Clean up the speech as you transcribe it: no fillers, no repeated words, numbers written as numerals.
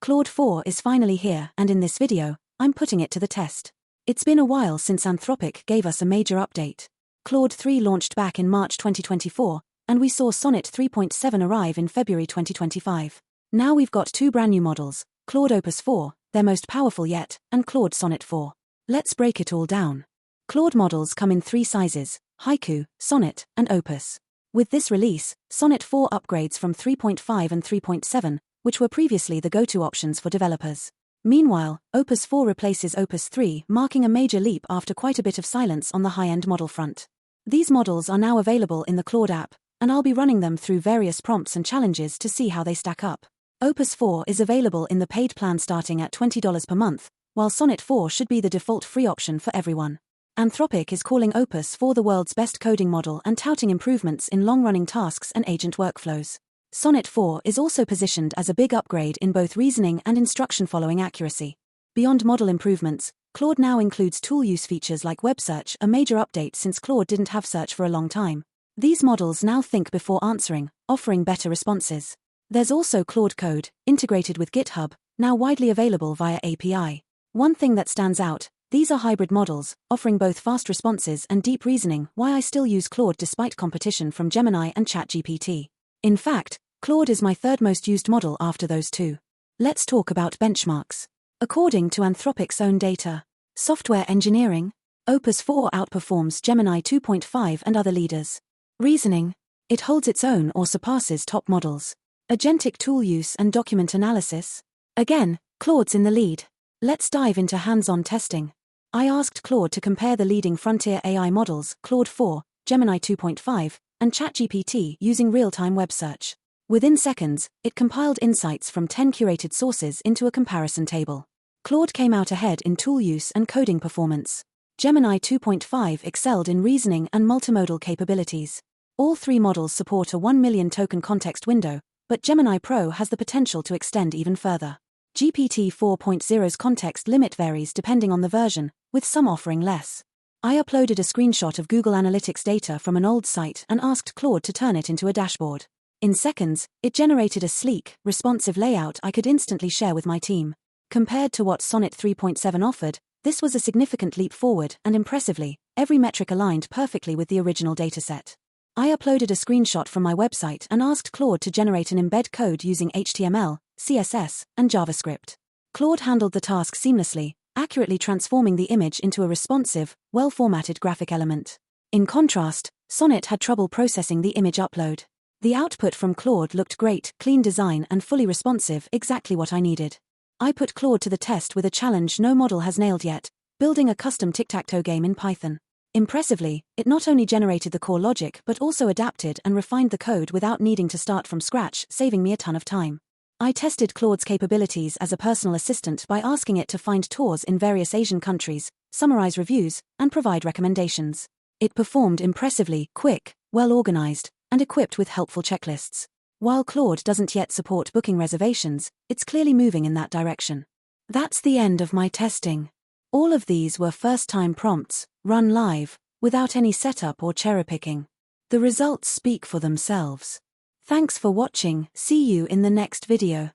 Claude 4 is finally here, and in this video, I'm putting it to the test. It's been a while since Anthropic gave us a major update. Claude 3 launched back in March 2024, and we saw Sonnet 3.7 arrive in February 2025. Now we've got two brand new models, Claude Opus 4, their most powerful yet, and Claude Sonnet 4. Let's break it all down. Claude models come in three sizes: Haiku, Sonnet, and Opus. With this release, Sonnet 4 upgrades from 3.5 and 3.7, which were previously the go-to options for developers. Meanwhile, Opus 4 replaces Opus 3, marking a major leap after quite a bit of silence on the high-end model front. These models are now available in the Claude app, and I'll be running them through various prompts and challenges to see how they stack up. Opus 4 is available in the paid plan starting at $20 per month, while Sonnet 4 should be the default free option for everyone. Anthropic is calling Opus 4 the world's best coding model and touting improvements in long-running tasks and agent workflows. Sonnet 4 is also positioned as a big upgrade in both reasoning and instruction-following accuracy. Beyond model improvements, Claude now includes tool use features like web search, a major update since Claude didn't have search for a long time. These models now think before answering, offering better responses. There's also Claude Code, integrated with GitHub, now widely available via API. One thing that stands out: these are hybrid models, offering both fast responses and deep reasoning. Why I still use Claude despite competition from Gemini and ChatGPT. In fact, Claude is my third most used model after those two. Let's talk about benchmarks. According to Anthropic's own data, software engineering, Opus 4 outperforms Gemini 2.5 and other leaders. Reasoning, it holds its own or surpasses top models. Agentic tool use and document analysis, again, Claude's in the lead. Let's dive into hands-on testing. I asked Claude to compare the leading frontier AI models, Claude 4, Gemini 2.5, and ChatGPT using real-time web search. Within seconds, it compiled insights from 10 curated sources into a comparison table. Claude came out ahead in tool use and coding performance. Gemini 2.5 excelled in reasoning and multimodal capabilities. All three models support a 1 million token context window, but Gemini Pro has the potential to extend even further. GPT 4.0's context limit varies depending on the version, with some offering less. I uploaded a screenshot of Google Analytics data from an old site and asked Claude to turn it into a dashboard. In seconds, it generated a sleek, responsive layout I could instantly share with my team. Compared to what Sonnet 3.7 offered, this was a significant leap forward, and impressively, every metric aligned perfectly with the original dataset. I uploaded a screenshot from my website and asked Claude to generate an embed code using HTML, CSS, and JavaScript. Claude handled the task seamlessly, accurately transforming the image into a responsive, well-formatted graphic element. In contrast, Sonnet had trouble processing the image upload. The output from Claude looked great, clean design and fully responsive, exactly what I needed. I put Claude to the test with a challenge no model has nailed yet: building a custom tic-tac-toe game in Python. Impressively, it not only generated the core logic but also adapted and refined the code without needing to start from scratch, saving me a ton of time. I tested Claude's capabilities as a personal assistant by asking it to find tours in various Asian countries, summarize reviews, and provide recommendations. It performed impressively, quick, well-organized, and equipped with helpful checklists. While Claude doesn't yet support booking reservations, it's clearly moving in that direction. That's the end of my testing. All of these were first-time prompts, run live, without any setup or cherry-picking. The results speak for themselves. Thanks for watching. See you in the next video.